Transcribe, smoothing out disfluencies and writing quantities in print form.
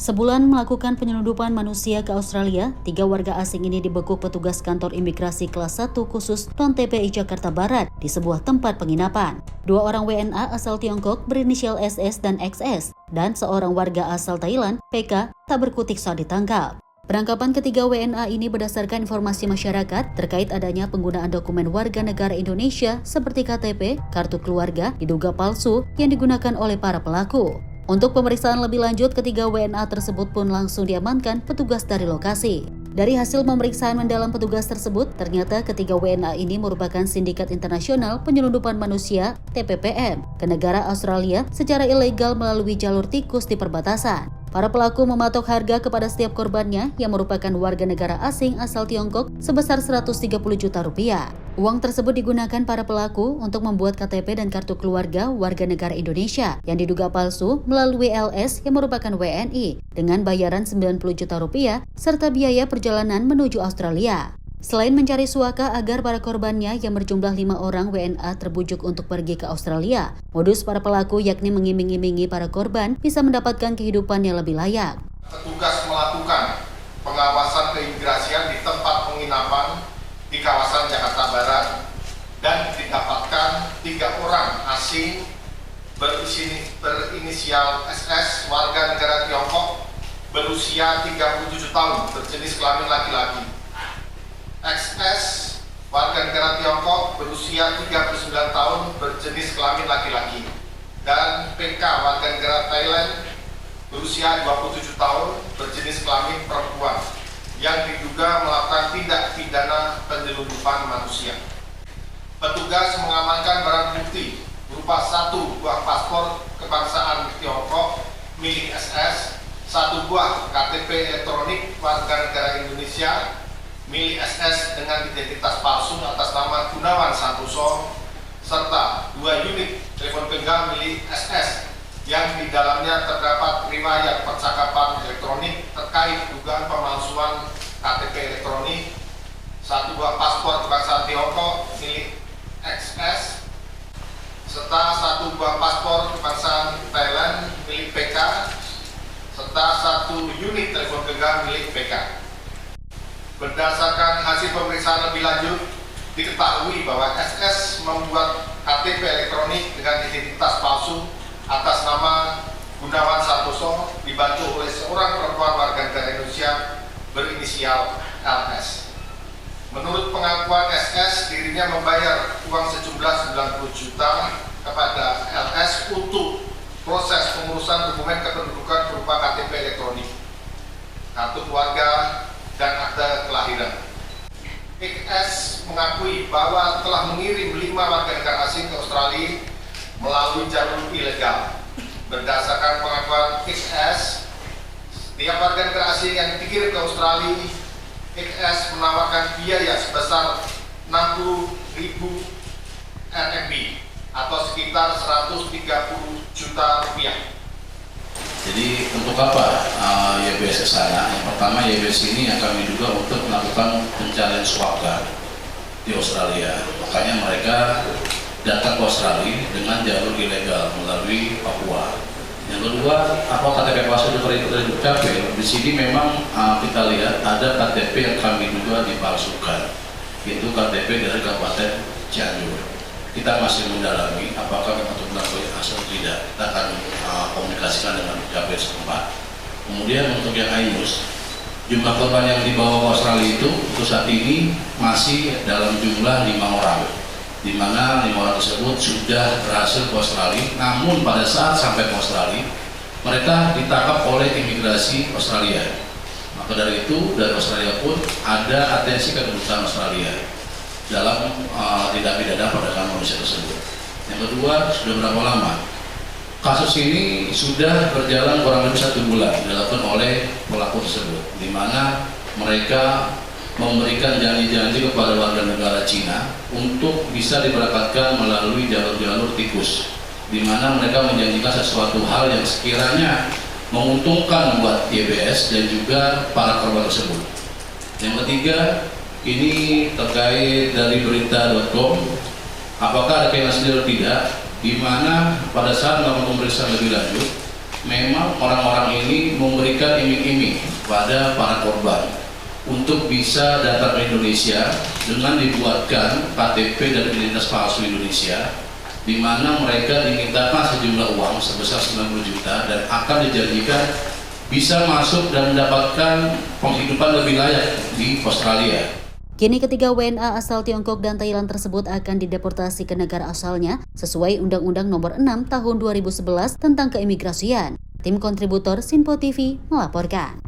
Sebulan melakukan penyelundupan manusia ke Australia, 3 warga asing ini dibekuk petugas kantor imigrasi kelas 1 khusus non-TPI Jakarta Barat di sebuah tempat penginapan. 2 orang WNA asal Tiongkok berinisial SS dan XS, dan seorang warga asal Thailand, PK, tak berkutik saat ditangkap. Penangkapan ketiga WNA ini berdasarkan informasi masyarakat terkait adanya penggunaan dokumen warga negara Indonesia seperti KTP, kartu keluarga, diduga palsu yang digunakan oleh para pelaku. Untuk pemeriksaan lebih lanjut, ketiga WNA tersebut pun langsung diamankan petugas dari lokasi. Dari hasil pemeriksaan mendalam petugas tersebut, ternyata ketiga WNA ini merupakan sindikat internasional penyelundupan manusia (TPPM) ke negara Australia secara ilegal melalui jalur tikus di perbatasan. Para pelaku mematok harga kepada setiap korbannya yang merupakan warga negara asing asal Tiongkok sebesar 130 juta rupiah. Uang tersebut digunakan para pelaku untuk membuat KTP dan kartu keluarga warga negara Indonesia yang diduga palsu melalui LS yang merupakan WNI dengan bayaran 90 juta rupiah serta biaya perjalanan menuju Australia. Selain mencari suaka agar para korbannya yang berjumlah 5 orang WNA terbujuk untuk pergi ke Australia, modus para pelaku yakni mengiming-imingi para korban bisa mendapatkan kehidupan yang lebih layak. Petugas melakukan pengawasan keimigrasian di tempat penginapan di kawasan Jakarta Barat dan didapatkan 3 orang asing berinisial SS warga negara Tiongkok berusia 37 tahun berjenis kelamin laki-laki. XS warga negara Tiongkok berusia 39 tahun berjenis kelamin laki-laki, dan PK warga negara Thailand berusia 27 tahun berjenis kelamin perempuan yang diduga melakukan tindak pidana penyelundupan manusia. Petugas mengamankan barang bukti berupa 1 buah paspor kebangsaan Tiongkok milik SS, 1 buah KTP elektronik warga negara Indonesia milik SS dengan identitas palsu atas nama Gunawan Santoso, serta 2 unit telepon genggam milik SS yang di dalamnya terdapat riwayat percakapan elektronik terkait dugaan pemalsuan KTP elektronik, 1 buah paspor kebangsaan Tiongkok milik XS, serta 1 buah paspor kebangsaan Thailand milik PK, serta 1 unit telepon genggam milik PK. Berdasarkan hasil pemeriksaan lebih lanjut, diketahui bahwa SS membuat KTP elektronik dengan identitas palsu atas nama Gunawan Santoso dibantu oleh seorang perempuan warga negara Indonesia berinisial LS. Menurut pengakuan SS, dirinya membayar uang sejumlah 90 juta kepada LS untuk proses pengurusan dokumen kependudukan berupa KTP elektronik, kartu keluarga, dan akta kelahiran. XS mengakui bahwa telah mengirim 5 warga negara asing ke Australia melalui jalur ilegal. Berdasarkan pengakuan XS, setiap warga negara asing yang dikirim ke Australia, XS menawarkan biaya sebesar 60.000 RMB atau sekitar 130 juta rupiah. Jadi untuk apa YBS ke sana? Yang pertama, YBS ini yang kami duga untuk melakukan pencarian suaka di Australia. Makanya mereka datang ke Australia dengan jalur ilegal melalui Papua. Yang kedua, apa KTP palsu tercapai? Di sini memang kita lihat ada KTP yang kami duga dipalsukan, yaitu KTP dari Kabupaten Cianjur. Kita masih mendalami apakah untuk melakukan asal tidak. Kita akan komunikasikan dengan KPU setempat. Kemudian untuk yang Ainus, jumlah korban yang dibawa ke Australia itu untuk saat ini masih dalam jumlah 5 orang, di mana 5 orang tersebut sudah berhasil ke Australia. Namun pada saat sampai ke Australia, mereka ditangkap oleh imigrasi Australia. Maka dari itu, dari Australia pun ada atensi kedudukan Australia dalam tindak pidana perdagangan manusia tersebut. Yang kedua, sudah berapa lama? Kasus ini sudah berjalan kurang lebih 1 bulan dilakukan oleh pelaku tersebut, di mana mereka memberikan janji-janji kepada warga negara Cina untuk bisa diberangkatkan melalui jalur-jalur tikus, di mana mereka menjanjikan sesuatu hal yang sekiranya menguntungkan buat YBS dan juga para korban tersebut. Yang ketiga, ini terkait dari berita.com, apakah ada kaitan sendiri atau tidak, di mana pada saat melakukan pemeriksaan lebih lanjut, memang orang-orang ini memberikan iming-iming pada para korban untuk bisa datang ke Indonesia dengan dibuatkan KTP dan identitas palsu Indonesia, di mana mereka dimintakan sejumlah uang sebesar 90 juta dan akan dijanjikan bisa masuk dan mendapatkan penghidupan lebih layak di Australia. Kini ketiga WNA asal Tiongkok dan Thailand tersebut akan dideportasi ke negara asalnya sesuai Undang-Undang Nomor 6 Tahun 2011 tentang Keimigrasian. Tim kontributor Sinpo TV melaporkan.